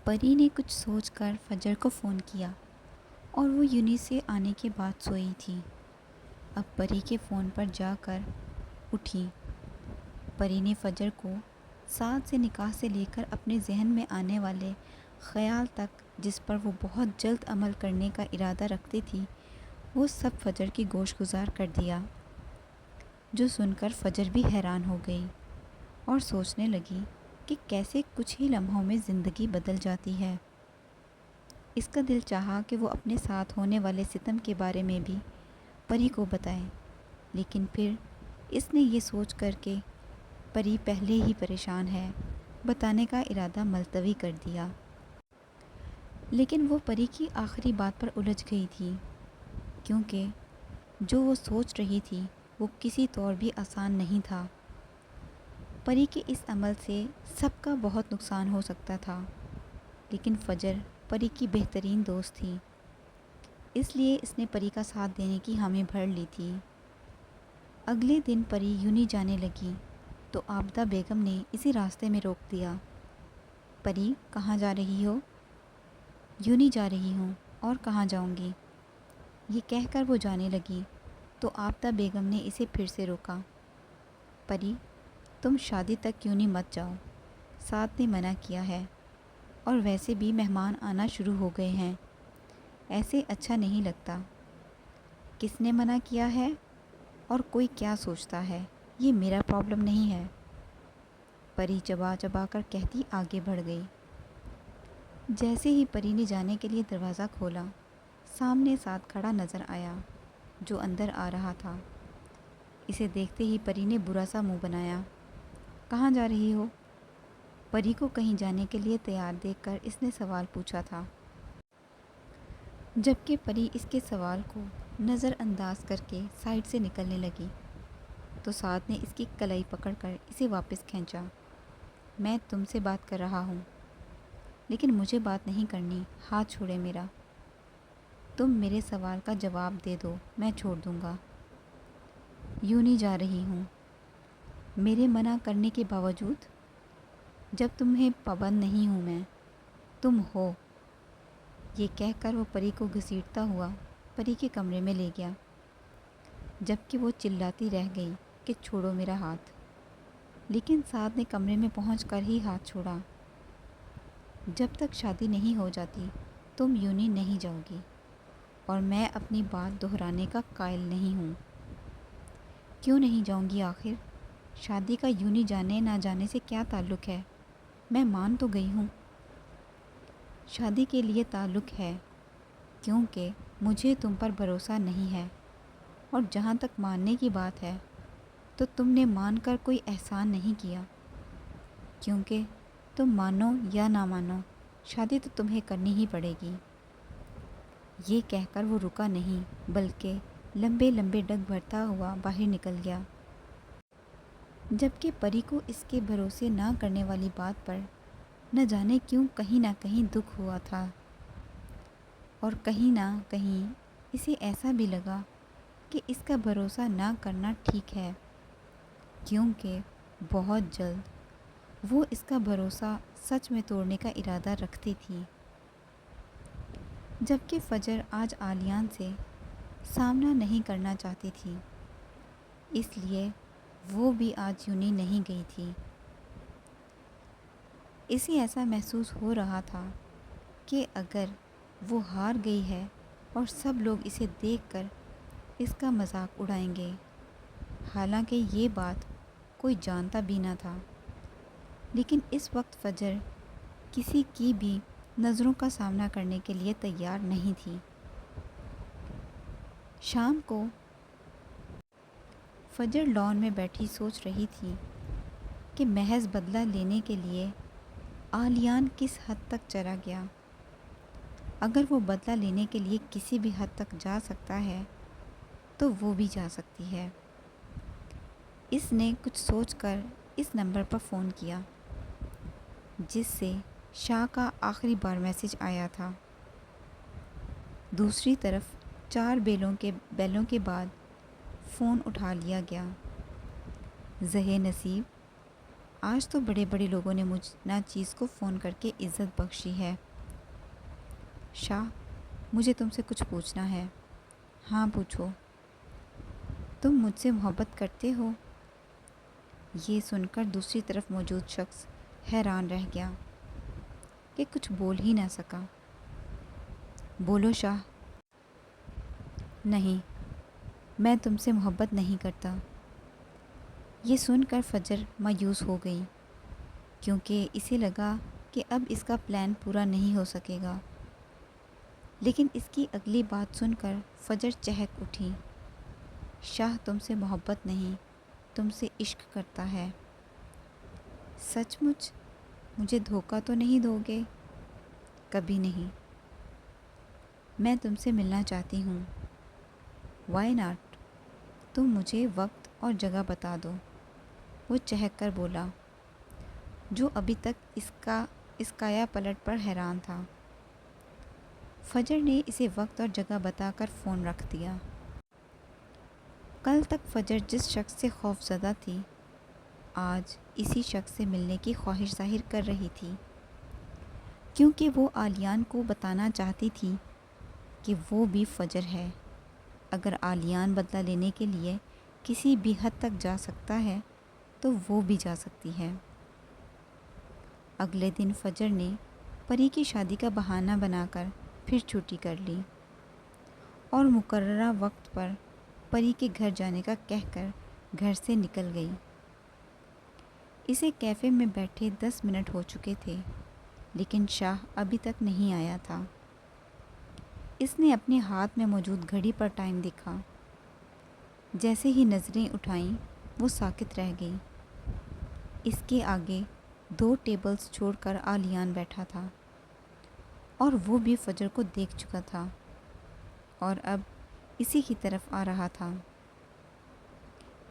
پری نے کچھ سوچ کر فجر کو فون کیا اور وہ یونی سے آنے کے بعد سوئی تھی۔ اب پری کے فون پر جا کر اٹھی۔ پری نے فجر کو سعد سے نکاح سے لے کر اپنے ذہن میں آنے والے خیال تک جس پر وہ بہت جلد عمل کرنے کا ارادہ رکھتی تھی وہ سب فجر کی گوش گزار کر دیا، جو سن کر فجر بھی حیران ہو گئی اور سوچنے لگی کہ کیسے کچھ ہی لمحوں میں زندگی بدل جاتی ہے۔ اس کا دل چاہا کہ وہ اپنے ساتھ ہونے والے ستم کے بارے میں بھی پری کو بتائے، لیکن پھر اس نے یہ سوچ کر کہ پری پہلے ہی پریشان ہے، بتانے کا ارادہ ملتوی کر دیا۔ لیکن وہ پری کی آخری بات پر الجھ گئی تھی، کیونکہ جو وہ سوچ رہی تھی وہ کسی طور بھی آسان نہیں تھا۔ پری کے اس عمل سے سب کا بہت نقصان ہو سکتا تھا، لیکن فجر پری کی بہترین دوست تھی، اس لیے اس نے پری کا ساتھ دینے کی حامی بھر لی تھی۔ اگلے دن پری یونی جانے لگی تو عابدہ بیگم نے اسی راستے میں روک دیا۔ پری کہاں جا رہی ہو؟ یونی جا رہی ہوں، اور کہاں جاؤں گی؟ یہ کہہ کر وہ جانے لگی تو عابدہ بیگم نے اسے پھر سے روکا۔ پری تم شادی تک یونی مت جاؤ، سعد نے منع کیا ہے، اور ویسے بھی مہمان آنا شروع ہو گئے ہیں، ایسے اچھا نہیں لگتا۔ کس نے منع کیا ہے اور کوئی کیا سوچتا ہے، یہ میرا پرابلم نہیں ہے، پری چبا چبا کر کہتی آگے بڑھ گئی۔ جیسے ہی پری نے جانے کے لیے دروازہ کھولا، سامنے سعد کھڑا نظر آیا جو اندر آ رہا تھا۔ اسے دیکھتے ہی پری نے برا سا منہ بنایا۔ کہاں جا رہی ہو؟ پری کو کہیں جانے کے لیے تیار دیکھ کر اس نے سوال پوچھا تھا۔ جبکہ پری اس کے سوال کو نظر انداز کر کے سائڈ سے نکلنے لگی تو سعد نے اس کی کلائی پکڑ کر اسے واپس کھینچا۔ میں تم سے بات کر رہا ہوں، لیکن مجھے بات نہیں کرنی، ہاتھ چھوڑے میرا۔ تم میرے سوال کا جواب دے دو، میں چھوڑ دوں گا۔ یونی جا رہی ہوں، میرے منع کرنے کے باوجود؟ جب تمہیں پابند نہیں ہوں میں، تم ہو۔ یہ کہہ کر وہ پری کو گھسیٹتا ہوا پری کے کمرے میں لے گیا، جبکہ وہ چلاتی رہ گئی کہ چھوڑو میرا ہاتھ، لیکن سعد نے کمرے میں پہنچ کر ہی ہاتھ چھوڑا۔ جب تک شادی نہیں ہو جاتی تم یونی نہیں جاؤ گی، اور میں اپنی بات دہرانے کا قائل نہیں ہوں۔ کیوں نہیں جاؤں گی آخر؟ شادی کا یونی جانے نہ جانے سے کیا تعلق ہے؟ میں مان تو گئی ہوں۔ شادی کے لیے تعلق ہے، کیونکہ مجھے تم پر بھروسہ نہیں ہے، اور جہاں تک ماننے کی بات ہے تو تم نے مان کر کوئی احسان نہیں کیا، کیونکہ تم مانو یا نہ مانو شادی تو تمہیں کرنی ہی پڑے گی۔ یہ کہہ کر وہ رکا نہیں بلکہ لمبے لمبے ڈگ بھرتا ہوا باہر نکل گیا، جبکہ پری کو اس کے بھروسے نہ کرنے والی بات پر نہ جانے کیوں کہیں نہ کہیں دکھ ہوا تھا، اور کہیں نہ کہیں اسے ایسا بھی لگا کہ اس کا بھروسہ نہ کرنا ٹھیک ہے، کیونکہ بہت جلد وہ اس کا بھروسہ سچ میں توڑنے کا ارادہ رکھتی تھی۔ جبکہ فجر آج عالیان سے سامنا نہیں کرنا چاہتی تھی، اس لیے وہ بھی آج یونی نہیں گئی تھی۔ اسے ایسا محسوس ہو رہا تھا کہ اگر وہ ہار گئی ہے اور سب لوگ اسے دیکھ کر اس کا مذاق اڑائیں گے، حالانکہ یہ بات کوئی جانتا بھی نہ تھا، لیکن اس وقت فجر کسی کی بھی نظروں کا سامنا کرنے کے لیے تیار نہیں تھی۔ شام کو فجر لان میں بیٹھی سوچ رہی تھی کہ محض بدلہ لینے کے لیے عالیان کس حد تک چلا گیا۔ اگر وہ بدلہ لینے کے لیے کسی بھی حد تک جا سکتا ہے تو وہ بھی جا سکتی ہے۔ اس نے کچھ سوچ کر اس نمبر پر فون کیا جس سے شاہ کا آخری بار میسج آیا تھا۔ دوسری طرف 4 بیلوں کے بعد فون اٹھا لیا گیا۔ زہے نصیب، آج تو بڑے بڑے لوگوں نے مجھ ناچیز کو فون کر کے عزت بخشی ہے۔ شاہ، مجھے تم سے کچھ پوچھنا ہے۔ ہاں پوچھو۔ تم مجھ سے محبت کرتے ہو؟ یہ سن کر دوسری طرف موجود شخص حیران رہ گیا کہ کچھ بول ہی نہ سکا۔ بولو شاہ۔ نہیں، میں تم سے محبت نہیں کرتا۔ یہ سن کر فجر مایوس ہو گئی، کیونکہ اسے لگا کہ اب اس کا پلان پورا نہیں ہو سکے گا۔ لیکن اس کی اگلی بات سن کر فجر چہک اٹھی۔ شاہ تم سے محبت نہیں، تم سے عشق کرتا ہے۔ سچ مچ؟ مجھے دھوکہ تو نہیں دو گے؟ کبھی نہیں۔ میں تم سے ملنا چاہتی ہوں۔ Why not? تم مجھے وقت اور جگہ بتا دو، وہ چہک کر بولا، جو ابھی تک اس کایا پلٹ پر حیران تھا۔ فجر نے اسے وقت اور جگہ بتا کر فون رکھ دیا۔ کل تک فجر جس شخص سے خوف زدہ تھی، آج اسی شخص سے ملنے کی خواہش ظاہر کر رہی تھی، کیونکہ وہ عالیان کو بتانا چاہتی تھی کہ وہ بھی فجر ہے۔ اگر عالیان بدلہ لینے کے لیے کسی بھی حد تک جا سکتا ہے تو وہ بھی جا سکتی ہے۔ اگلے دن فجر نے پری کی شادی کا بہانہ بنا کر پھر چھٹی کر لی اور مقررہ وقت پر پری کے گھر جانے کا کہہ کر گھر سے نکل گئی۔ اسے کیفے میں بیٹھے 10 منٹ ہو چکے تھے، لیکن شاہ ابھی تک نہیں آیا تھا۔ اس نے اپنے ہاتھ میں موجود گھڑی پر ٹائم دیکھا۔ جیسے ہی نظریں اٹھائیں وہ ساکت رہ گئی۔ اس کے آگے 2 ٹیبلز چھوڑ کر عالیان بیٹھا تھا، اور وہ بھی فجر کو دیکھ چکا تھا اور اب اسی کی طرف آ رہا تھا۔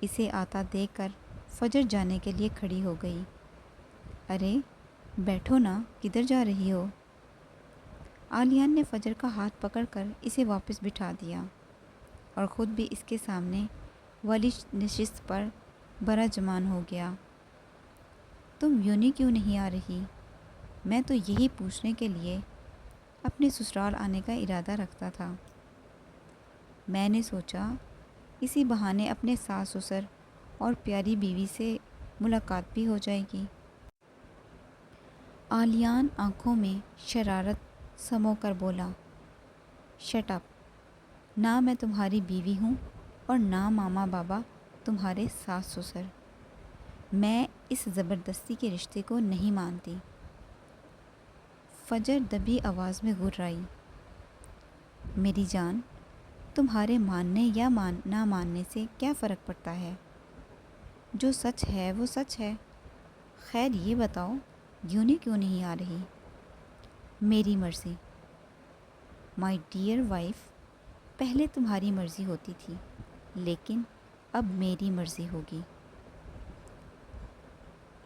اسے آتا دیکھ کر فجر جانے کے لیے کھڑی ہو گئی۔ ارے بیٹھو نا، کدھر جا رہی ہو؟ عالیان نے فجر کا ہاتھ پکڑ کر اسے واپس بٹھا دیا اور خود بھی اس کے سامنے والی نشست پر براجمان ہو گیا۔ تم یونی کیوں نہیں آ رہی؟ میں تو یہی پوچھنے کے لیے اپنے سسرال آنے کا ارادہ رکھتا تھا۔ میں نے سوچا اسی بہانے اپنے ساس سسر اور پیاری بیوی سے ملاقات بھی ہو جائے گی۔ عالیان آنکھوں میں شرارت سمو کر بولا، شٹ اپ! نہ میں تمہاری بیوی ہوں اور نہ ماما بابا تمہارے ساس سسر۔ میں اس زبردستی کے رشتے کو نہیں مانتی۔ فجر دبی آواز میں گھرائی، میری جان، تمہارے ماننے یا نہ ماننے سے کیا فرق پڑتا ہے؟ جو سچ ہے وہ سچ ہے۔ خیر یہ بتاؤ، یونی کیوں نہیں آ رہی؟ میری مرضی۔ مائی ڈیئر وائف، پہلے تمہاری مرضی ہوتی تھی، لیکن اب میری مرضی ہوگی۔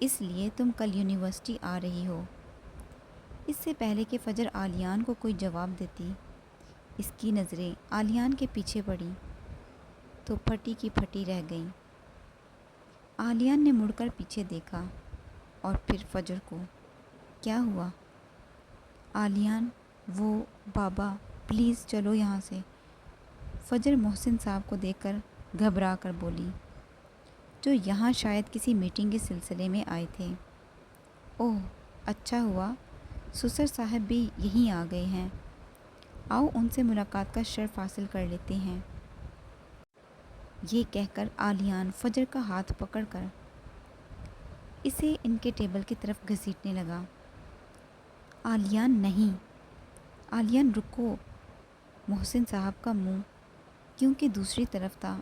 اس لیے تم کل یونیورسٹی آ رہی ہو۔ اس سے پہلے کہ فجر عالیان کو کوئی جواب دیتی، اس کی نظریں عالیان کے پیچھے پڑیں تو پھٹی کی پھٹی رہ گئیں۔ عالیان نے مڑ کر پیچھے دیکھا اور پھر فجر کو۔ کیا ہوا؟ عالیان، وہ بابا، پلیز چلو یہاں سے۔ فجر محسن صاحب کو دیکھ کر گھبرا کر بولی، جو یہاں شاید کسی میٹنگ کے سلسلے میں آئے تھے۔ اوہ اچھا ہوا سسر صاحب بھی یہیں آ گئے ہیں، آؤ ان سے ملاقات کا شرف حاصل کر لیتے ہیں۔ یہ کہہ کر عالیان فجر کا ہاتھ پکڑ کر اسے ان کے ٹیبل کی طرف گھسیٹنے لگا۔ عالیان نہیں، عالیان رکو۔ محسن صاحب کا منہ کیونکہ دوسری طرف تھا،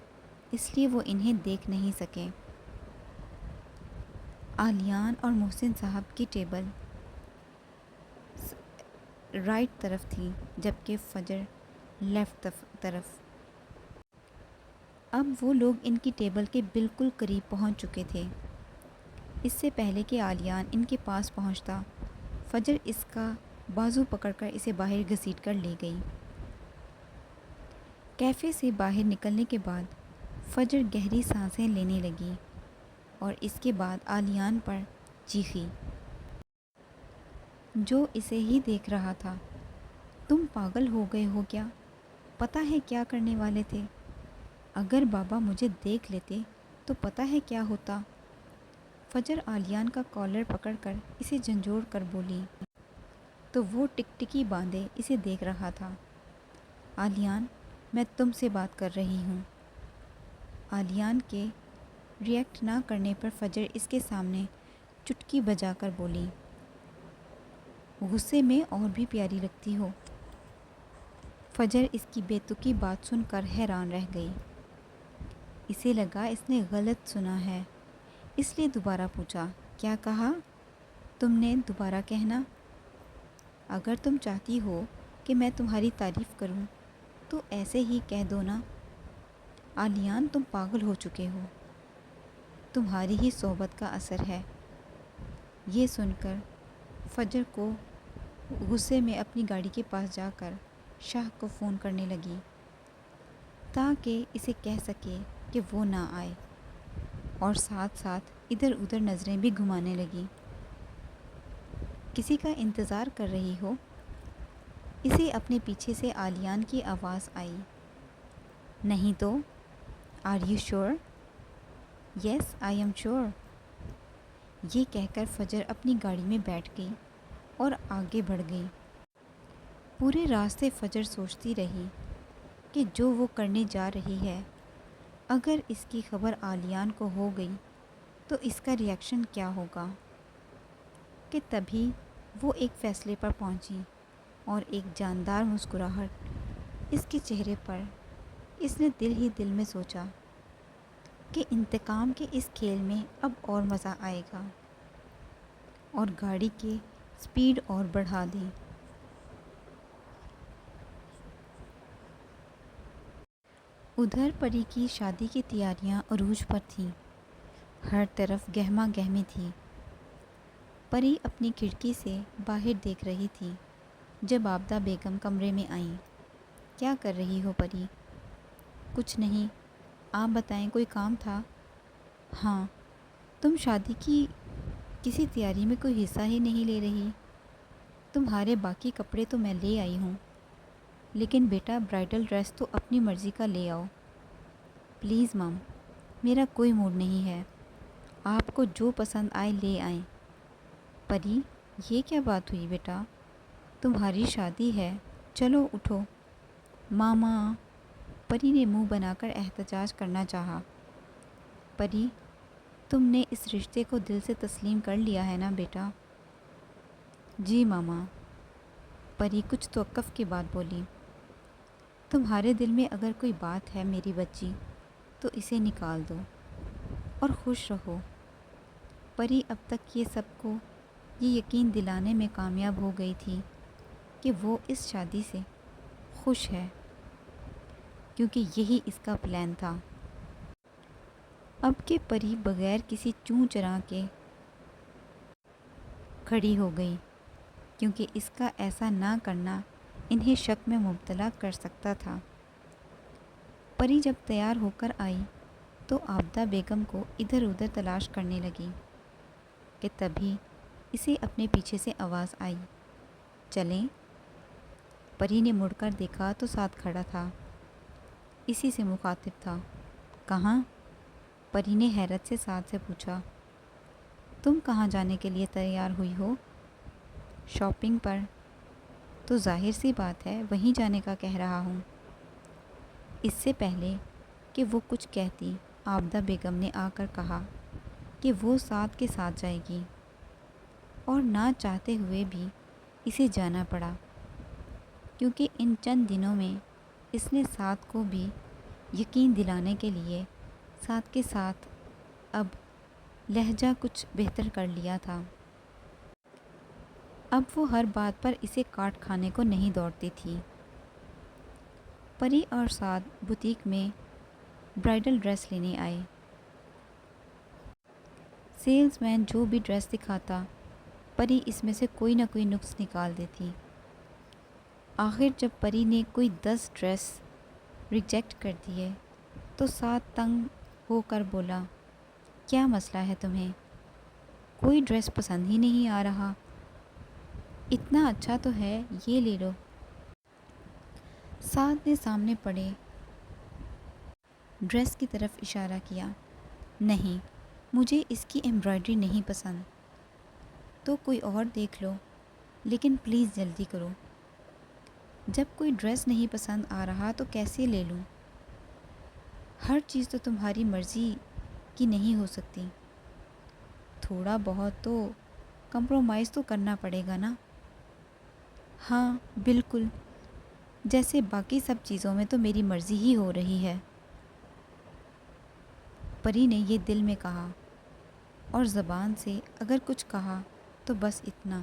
اس لیے وہ انہیں دیکھ نہیں سکے۔ عالیان اور محسن صاحب کی ٹیبل رائٹ طرف تھی، جبکہ فجر لیفٹ طرف۔ اب وہ لوگ ان کی ٹیبل کے بالکل قریب پہنچ چکے تھے۔ اس سے پہلے کہ عالیان ان کے پاس پہنچتا، فجر اس کا بازو پکڑ کر اسے باہر گھسیٹ کر لے گئی۔ کیفے سے باہر نکلنے کے بعد فجر گہری سانسیں لینے لگی اور اس کے بعد عالیان پر چیخی، جو اسے ہی دیکھ رہا تھا۔ تم پاگل ہو گئے ہو کیا؟ پتہ ہے کیا کرنے والے تھے؟ اگر بابا مجھے دیکھ لیتے تو پتہ ہے کیا ہوتا؟ فجر عالیان کا کالر پکڑ کر اسے جھنجھوڑ کر بولی، تو وہ ٹکٹکی باندھے اسے دیکھ رہا تھا۔ عالیان، میں تم سے بات کر رہی ہوں۔ عالیان کے ریئیکٹ نہ کرنے پر فجر اس کے سامنے چٹکی بجا کر بولی، غصے میں اور بھی پیاری لگتی ہو۔ فجر اس کی بے تکی بات سن کر حیران رہ گئی۔ اسے لگا اس نے غلط سنا ہے، اس لیے دوبارہ پوچھا، کیا کہا؟ تم نے دوبارہ کہنا۔ اگر تم چاہتی ہو کہ میں تمہاری تعریف کروں تو ایسے ہی کہہ دو نا۔ عالیان، تم پاگل ہو چکے ہو، تمہاری ہی صحبت کا اثر ہے۔ یہ سن کر فجر کو غصے میں اپنی گاڑی کے پاس جا کر شاہ کو فون کرنے لگی تاکہ اسے کہہ سکے کہ وہ نہ آئے، اور ساتھ ساتھ ادھر ادھر نظریں بھی گھمانے لگی۔ کسی کا انتظار کر رہی ہو؟ اسے اپنے پیچھے سے عالیان کی آواز آئی۔ نہیں تو۔ Are you sure? Yes I am sure. یہ کہہ کر فجر اپنی گاڑی میں بیٹھ گئی اور آگے بڑھ گئی۔ پورے راستے فجر سوچتی رہی کہ جو وہ کرنے جا رہی ہے، اگر اس کی خبر عالیان کو ہو گئی تو اس کا ریئیکشن کیا ہوگا؟ کہ تبھی وہ ایک فیصلے پر پہنچی، اور ایک جاندار مسکراہٹ اس کے چہرے پر۔ اس نے دل ہی دل میں سوچا کہ انتقام کے اس کھیل میں اب اور مزہ آئے گا، اور گاڑی کی سپیڈ اور بڑھا دی۔ ادھر پری کی شادی کی تیاریاں عروج پر تھیں، ہر طرف گہما گہمی تھی۔ پری اپنی کھڑکی سے باہر دیکھ رہی تھی جب عابدہ بیگم کمرے میں آئیں۔ کیا کر رہی ہو پری؟ کچھ نہیں، آپ بتائیں، کوئی کام تھا؟ ہاں، تم شادی کی کسی تیاری میں کوئی حصہ ہی نہیں لے رہی۔ تمہارے باقی کپڑے تو میں لے آئی ہوں، لیکن بیٹا برائڈل ڈریس تو اپنی مرضی کا لے آؤ۔ پلیز مام، میرا کوئی موڈ نہیں ہے، آپ کو جو پسند آئے لے آئیں۔ پری، یہ کیا بات ہوئی بیٹا؟ تمہاری شادی ہے، چلو اٹھو۔ ماما، پری نے منہ بنا کر احتجاج کرنا چاہا۔ پری، تم نے اس رشتے کو دل سے تسلیم کر لیا ہے نا بیٹا؟ جی ماما، پری کچھ توقف کے بعد بولی۔ تمہارے دل میں اگر کوئی بات ہے میری بچی تو اسے نکال دو اور خوش رہو۔ پری اب تک یہ سب کو یہ یقین دلانے میں کامیاب ہو گئی تھی کہ وہ اس شادی سے خوش ہے، کیونکہ یہی اس کا پلان تھا۔ اب کہ پری بغیر کسی چوں چرا کے کھڑی ہو گئی، کیونکہ اس کا ایسا نہ کرنا انہیں شک میں مبتلا کر سکتا تھا۔ پری جب تیار ہو کر آئی تو عابدہ بیگم کو ادھر ادھر تلاش کرنے لگی کہ تبھی اسے اپنے پیچھے سے آواز آئی، چلیں؟ پری نے مڑ کر دیکھا تو ساتھ کھڑا تھا، اسی سے مخاطب تھا۔ کہاں؟ پری نے حیرت سے ساتھ سے پوچھا۔ تم کہاں جانے کے لیے تیار ہوئی ہو؟ شاپنگ پر۔ تو ظاہر سی بات ہے وہیں جانے کا کہہ رہا ہوں۔ اس سے پہلے کہ وہ کچھ کہتی، عابدہ بیگم نے آ کر کہا کہ وہ ساتھ کے ساتھ جائے گی، اور نہ چاہتے ہوئے بھی اسے جانا پڑا، کیونکہ ان چند دنوں میں اس نے ساتھ کو بھی یقین دلانے کے لیے ساتھ کے ساتھ اب لہجہ کچھ بہتر کر لیا تھا۔ اب وہ ہر بات پر اسے کاٹ کھانے کو نہیں دوڑتی تھی۔ پری اور سعد بوتیک میں برائڈل ڈریس لینے آئے۔ سیلز مین جو بھی ڈریس دکھاتا، پری اس میں سے کوئی نہ کوئی نقص نکال دیتی۔ آخر جب پری نے کوئی 10 ڈریس ریجیکٹ کر دیے تو سعد تنگ ہو کر بولا، کیا مسئلہ ہے تمہیں؟ کوئی ڈریس پسند ہی نہیں آ رہا؟ اتنا اچھا تو ہے، یہ لے لو۔ سعد نے سامنے پڑے ڈریس کی طرف اشارہ کیا۔ نہیں، مجھے اس کی ایمبرائڈری نہیں پسند۔ تو کوئی اور دیکھ لو، لیکن پلیز جلدی کرو۔ جب کوئی ڈریس نہیں پسند آ رہا تو کیسے لے لوں؟ ہر چیز تو تمہاری مرضی کی نہیں ہو سکتی۔ تھوڑا بہت تو کمپرومائز تو کرنا پڑے گا نا۔ ہاں بالکل، جیسے باقی سب چیزوں میں تو میری مرضی ہی ہو رہی ہے۔ پری نے یہ دل میں کہا، اور زبان سے اگر کچھ کہا تو بس اتنا،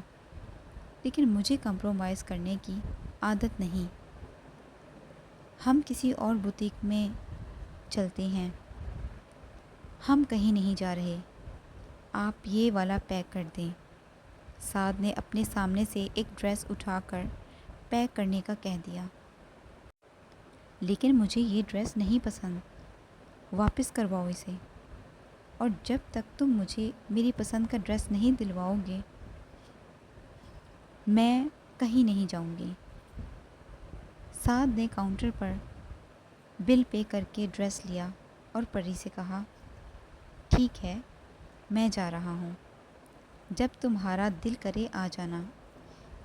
لیکن مجھے کمپرومائز کرنے کی عادت نہیں۔ ہم کسی اور بوتیک میں چلتے ہیں۔ ہم کہیں نہیں جا رہے، آپ یہ والا پیک کر دیں۔ سعد نے اپنے سامنے سے ایک ڈریس اٹھا کر پیک کرنے کا کہہ دیا۔ لیکن مجھے یہ ڈریس نہیں پسند، واپس کرواؤ اسے، اور جب تک تم مجھے میری پسند کا ڈریس نہیں دلواؤ گے میں کہیں نہیں جاؤں گی۔ سعد نے کاؤنٹر پر بل پے کر کے ڈریس لیا اور پری سے کہا، ٹھیک ہے، میں جا رہا ہوں، جب تمہارا دل کرے آ جانا۔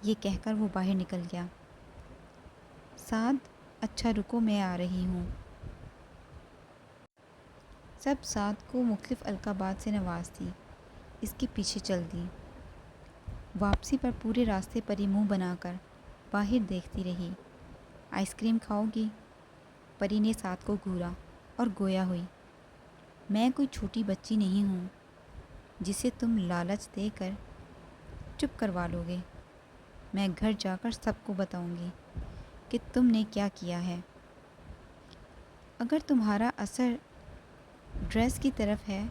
یہ کہہ کر وہ باہر نکل گیا۔ سعد، اچھا رکو، میں آ رہی ہوں۔ سب سعد کو مختلف القابات سے نوازتی، اس کے پیچھے چل دی۔ واپسی پر پورے راستے پری منہ بنا کر باہر دیکھتی رہی۔ آئس کریم کھاؤ گی؟ پری نے سعد کو گھورا اور گویا ہوئی، میں کوئی چھوٹی بچی نہیں ہوں جسے تم لالچ دے کر چپ کروا لو گے۔ میں گھر جا کر سب کو بتاؤں گی کہ تم نے کیا کیا ہے۔ اگر تمہارا اثر ڈریس کی طرف ہے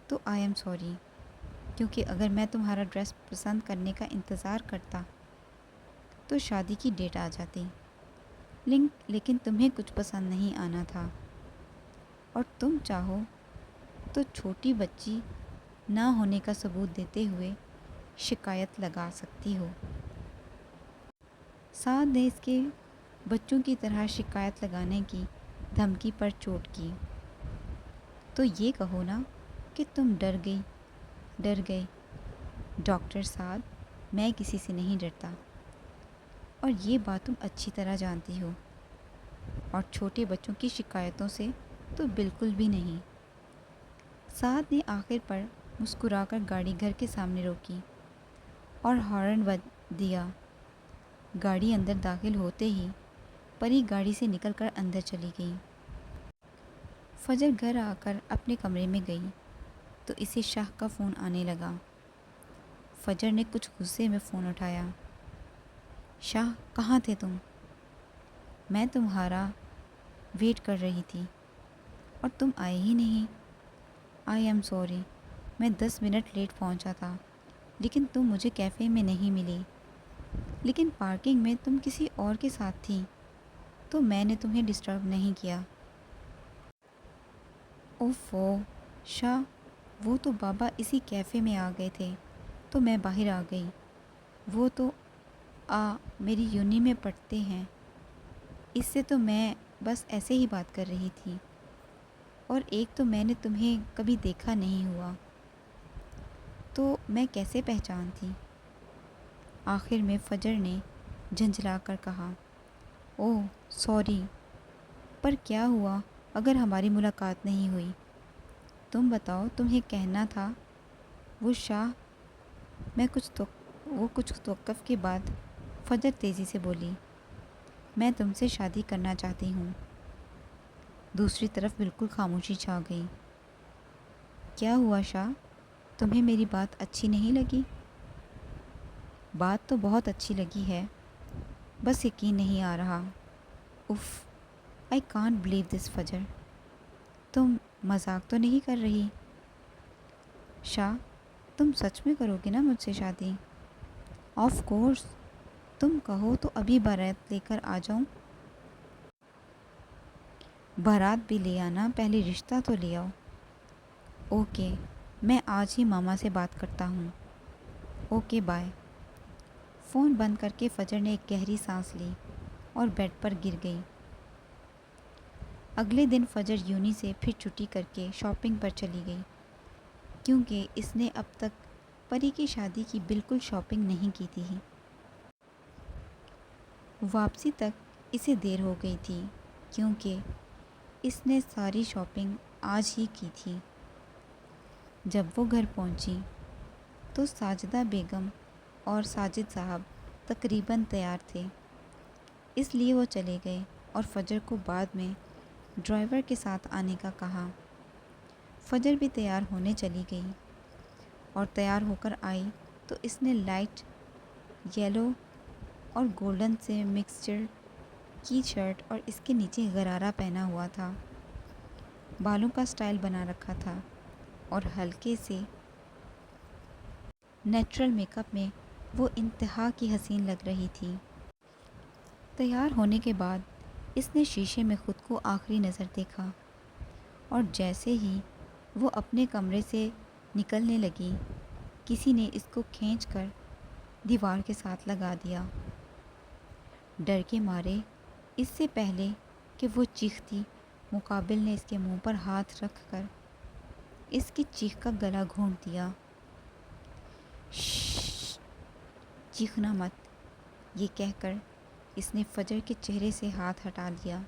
تو آئی ایم سوری، کیونکہ اگر میں تمہارا ڈریس پسند کرنے کا انتظار کرتا تو شادی کی ڈیٹ آ جاتی۔ لیکن تمہیں کچھ پسند نہیں آنا تھا، اور تم چاہو تو چھوٹی بچی نہ ہونے کا ثبوت دیتے ہوئے شکایت لگا سکتی ہو۔ سعد نے اس کے بچوں کی طرح شکایت لگانے کی دھمکی پر چوٹ کی۔ تو یہ کہو نا کہ تم ڈر گئے۔ ڈاکٹر سعد، میں کسی سے نہیں ڈرتا، اور یہ بات تم اچھی طرح جانتی ہو، اور چھوٹے بچوں کی شکایتوں سے تو بالکل بھی نہیں۔ سعد نے آخر پر مسکرا کر گاڑی گھر کے سامنے روکی اور ہارن دیا۔ گاڑی اندر داخل ہوتے ہی پری گاڑی سے نکل کر اندر چلی گئی۔ فجر گھر آ کر اپنے کمرے میں گئی تو اسے شاہ کا فون آنے لگا۔ فجر نے کچھ غصے میں فون اٹھایا۔ شاہ، کہاں تھے تم؟ میں تمہارا ویٹ کر رہی تھی اور تم آئے ہی نہیں۔ آئی ایم سوری، میں 10 منٹ لیٹ پہنچا تھا، لیکن تم مجھے کیفے میں نہیں ملی۔ لیکن پارکنگ میں تم کسی اور کے ساتھ تھی، تو میں نے تمہیں ڈسٹرب نہیں کیا۔ اوفو شاہ، وہ تو بابا اسی کیفے میں آ گئے تھے تو میں باہر آ گئی۔ وہ تو میری یونی میں پڑھتے ہیں، اس سے تو میں بس ایسے ہی بات کر رہی تھی، اور ایک تو میں نے تمہیں کبھی دیکھا نہیں ہوا، تو میں کیسے پہچانتی؟ آخر میں فجر نے جھنجھلا کر کہا، اوہ سوری، پر کیا ہوا اگر ہماری ملاقات نہیں ہوئی؟ تم بتاؤ، تمہیں کہنا تھا۔ وہ کچھ توقف کے بعد فجر تیزی سے بولی، میں تم سے شادی کرنا چاہتی ہوں۔ دوسری طرف بالکل خاموشی چھا گئی۔ کیا ہوا شاہ، تمہیں میری بات اچھی نہیں لگی؟ بات تو بہت اچھی لگی ہے، بس یقین نہیں آ رہا۔ If, I can't believe this فجر، تم مذاق تو نہیں کر رہی؟ شاہ، تم سچ میں کرو گے نا مجھ سے شادی؟ آف کورس، تم کہو تو ابھی بارات لے کر آ جاؤں؟ بارات بھی لے آنا، پہلے رشتہ تو لے آؤ۔ اوکے، میں آج ہی ماما سے بات کرتا ہوں۔ Okay bye. فون بند کر کے فجر نے ایک گہری سانس لی اور بیڈ پر گر گئی۔ اگلے دن فجر یونی سے پھر چھٹی کر کے شاپنگ پر چلی گئی، کیونکہ اس نے اب تک پری کی شادی کی بالکل شاپنگ نہیں کی تھی۔ واپسی تک اسے دیر ہو گئی تھی کیونکہ اس نے ساری شاپنگ آج ہی کی تھی۔ جب وہ گھر پہنچی تو ساجدہ بیگم اور ساجد صاحب تقریباً تیار تھے، اس لیے وہ چلے گئے اور فجر کو بعد میں ڈرائیور کے ساتھ آنے کا کہا۔ فجر بھی تیار ہونے چلی گئی اور تیار ہو کر آئی تو اس نے لائٹ یلو اور گولڈن سے مکسچر کی شرٹ اور اس کے نیچے غرارہ پہنا ہوا تھا۔ بالوں کا سٹائل بنا رکھا تھا اور ہلکے سے نیچرل میک اپ میں وہ انتہا کی حسین لگ رہی تھی۔ تیار ہونے کے بعد اس نے شیشے میں خود کو آخری نظر دیکھا اور جیسے ہی وہ اپنے کمرے سے نکلنے لگی، کسی نے اس کو کھینچ کر دیوار کے ساتھ لگا دیا۔ ڈر کے مارے اس سے پہلے کہ وہ چیختی، مقابل نے اس کے منہ پر ہاتھ رکھ کر اس کی چیخ کا گلا گھونٹ دیا۔ شش، چیخنا مت، یہ کہہ کر اس نے فجر کے چہرے سے ہاتھ ہٹا لیا۔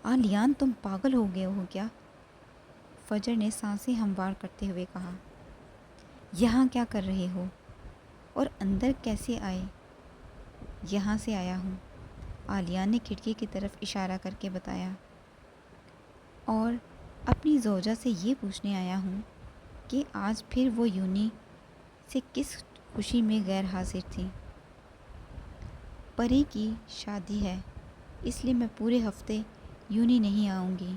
آلیان تم پاگل ہو گئے ہو کیا؟ فجر نے سانسیں ہموار کرتے ہوئے کہا۔ یہاں کیا کر رہے ہو اور اندر کیسے آئے؟ یہاں سے آیا ہوں، آلیان نے کھڑکی کی طرف اشارہ کر کے بتایا، اور اپنی زوجہ سے یہ پوچھنے آیا ہوں کہ آج پھر وہ یونی سے کس خوشی میں غیر حاضر تھی۔ پری کی شادی ہے اس لیے میں پورے ہفتے یونی نہیں آؤں گی۔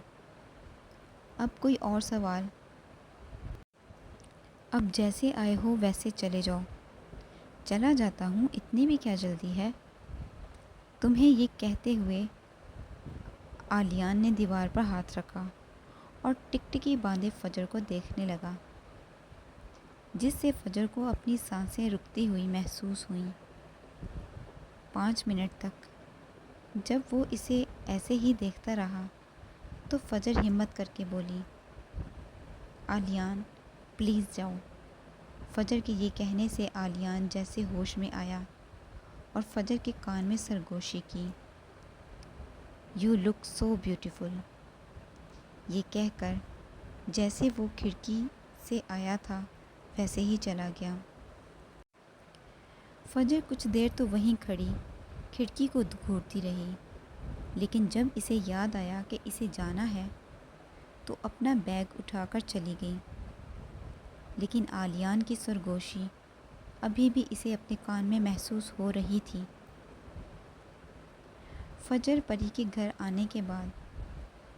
اب کوئی اور سوال؟ اب جیسے آئے ہو ویسے چلے جاؤ۔ چلا جاتا ہوں، اتنی بھی کیا جلدی ہے؟ تمہیں یہ کہتے ہوئے آلیان نے دیوار پر ہاتھ رکھا اور ٹکٹکی باندھے فجر کو دیکھنے لگا، جس سے فجر کو اپنی سانسیں رکتی ہوئی محسوس ہوئیں۔ 5 منٹ تک جب وہ اسے ایسے ہی دیکھتا رہا تو فجر ہمت کر کے بولی، آلیان پلیز جاؤ۔ فجر کے یہ کہنے سے آلیان جیسے ہوش میں آیا اور فجر کے کان میں سرگوشی کی، یو لک سو بیوٹیفل، یہ کہہ کر جیسے وہ کھڑکی سے آیا تھا ویسے ہی چلا گیا۔ فجر کچھ دیر تو وہیں کھڑی کھڑکی کو گھورتی رہی، لیکن جب اسے یاد آیا کہ اسے جانا ہے تو اپنا بیگ اٹھا کر چلی گئی، لیکن آلیان کی سرگوشی ابھی بھی اسے اپنے کان میں محسوس ہو رہی تھی۔ فجر پری کے گھر آنے کے بعد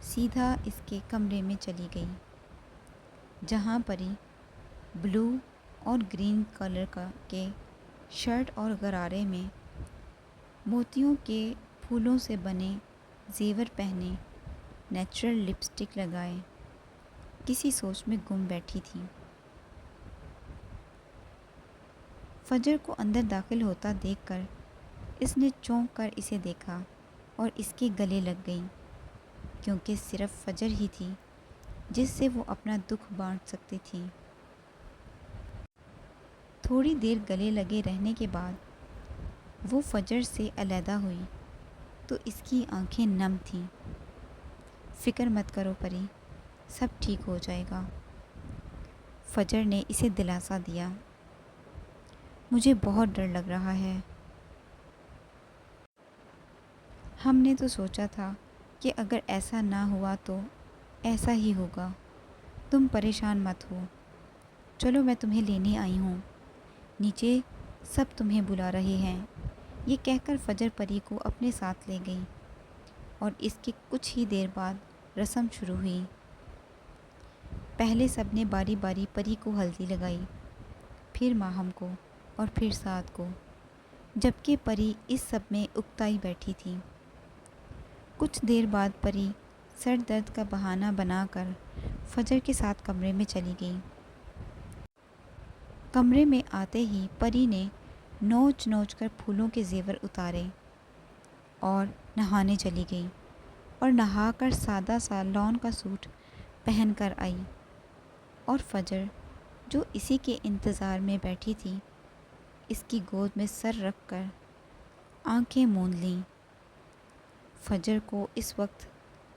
سیدھا اس کے کمرے میں چلی گئی، جہاں پری بلو اور گرین کلر کے شرٹ اور غرارے میں موتیوں کے پھولوں سے بنے زیور پہنے، نیچرل لپسٹک لگائے کسی سوچ میں گم بیٹھی تھی۔ فجر کو اندر داخل ہوتا دیکھ کر اس نے چونک کر اسے دیکھا اور اس کے گلے لگ گئی، کیونکہ صرف فجر ہی تھی جس سے وہ اپنا دکھ بانٹ سکتی تھی۔ تھوڑی دیر گلے لگے رہنے کے بعد وہ فجر سے علیحدہ ہوئی تو اس کی آنکھیں نم تھیں۔ فکر مت کرو پری، سب ٹھیک ہو جائے گا، فجر نے اسے دلاسا دیا۔ مجھے بہت ڈر لگ رہا ہے۔ ہم نے تو سوچا تھا کہ اگر ایسا نہ ہوا تو ایسا ہی ہوگا، تم پریشان مت ہو، چلو میں تمہیں لینے آئی ہوں، نیچے سب تمہیں بلا رہے ہیں، یہ کہہ کر فجر پری کو اپنے ساتھ لے گئی اور اس کے کچھ ہی دیر بعد رسم شروع ہوئی۔ پہلے سب نے باری باری پری کو ہلدی لگائی، پھر ماہم کو اور پھر سعد کو، جبکہ پری اس سب میں اکتائی بیٹھی تھی۔ کچھ دیر بعد پری سر درد کا بہانہ بنا کر فجر کے ساتھ کمرے میں چلی گئی۔ کمرے میں آتے ہی پری نے نوچ نوچ کر پھولوں کے زیور اتارے اور نہانے چلی گئی اور نہا کر سادہ سا لون کا سوٹ پہن کر آئی، اور فجر جو اسی کے انتظار میں بیٹھی تھی اس کی گود میں سر رکھ کر آنکھیں موند لیں۔ فجر کو اس وقت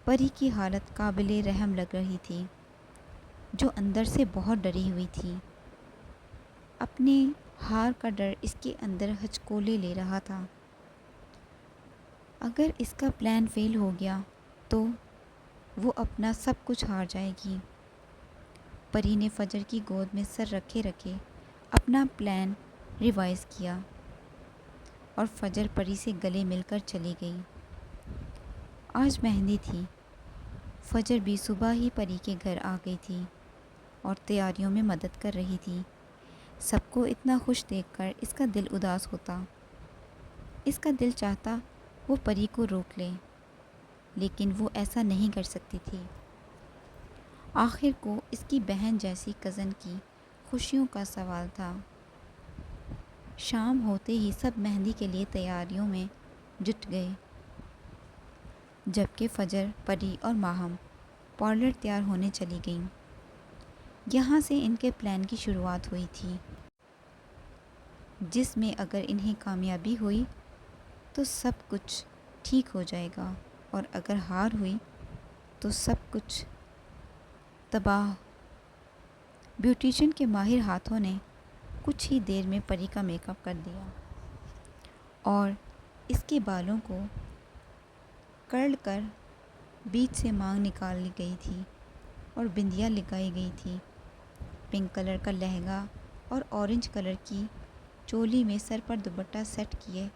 پری کی حالت قابل رحم لگ رہی تھی، جو اندر سے بہت ڈری ہوئی تھی۔ اپنے ہار کا ڈر اس کے اندر ہچکولے لے رہا تھا۔ اگر اس کا پلان فیل ہو گیا تو وہ اپنا سب کچھ ہار جائے گی۔ پری نے فجر کی گود میں سر رکھے رکھے اپنا پلان ریوائز کیا اور فجر پری سے گلے مل کر چلی گئی۔ آج مہندی تھی۔ فجر بھی صبح ہی پری کے گھر آ گئی تھی اور تیاریوں میں مدد کر رہی تھی۔ سب کو اتنا خوش دیکھ کر اس کا دل اداس ہوتا۔ اس کا دل چاہتا وہ پری کو روک لے، لیکن وہ ایسا نہیں کر سکتی تھی۔ آخر کو اس کی بہن جیسی کزن کی خوشیوں کا سوال تھا۔ شام ہوتے ہی سب مہندی کے لیے تیاریوں میں جٹ گئے، جبکہ فجر، پری اور ماہم پارلر تیار ہونے چلی گئیں۔ یہاں سے ان کے پلان کی شروعات ہوئی تھی، جس میں اگر انہیں کامیابی ہوئی تو سب کچھ ٹھیک ہو جائے گا، اور اگر ہار ہوئی تو سب کچھ تباہ۔ بیوٹیشین کے ماہر ہاتھوں نے کچھ ہی دیر میں پری کا میک اپ کر دیا اور اس کے بالوں کو کرل کر بیچ سے مانگ نکال لی گئی تھی اور بندیاں لگائی گئی تھی۔ پنک کلر کا لہنگا اور اورنج کلر کی چولی میں سر پر دوپٹہ سیٹ کیے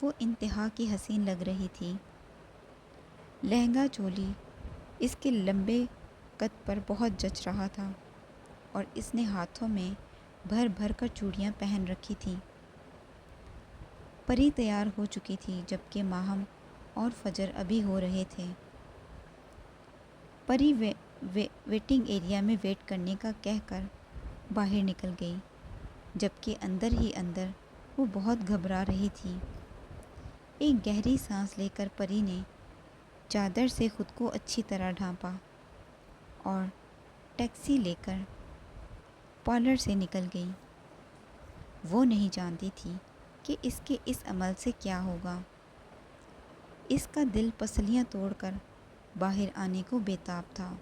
وہ انتہا کی حسین لگ رہی تھی۔ لہنگا چولی اس کے لمبے قد پر بہت جچ رہا تھا اور اس نے ہاتھوں میں بھر بھر کر چوڑیاں پہن رکھی تھیں۔ پری تیار ہو چکی تھی جبکہ ماہم اور فجر ابھی ہو رہے تھے۔ پری ویٹنگ ایریا میں ویٹ کرنے کا کہہ کر باہر نکل گئی، جبکہ اندر ہی اندر وہ بہت گھبرا رہی تھی۔ ایک گہری سانس لے کر پری نے چادر سے خود کو اچھی طرح ڈھانپا اور ٹیکسی لے کر پارلر سے نکل گئی۔ وہ نہیں جانتی تھی کہ اس کے اس عمل سے کیا ہوگا۔ اس کا دل پسلیاں توڑ کر باہر آنے کو بے تاب تھا۔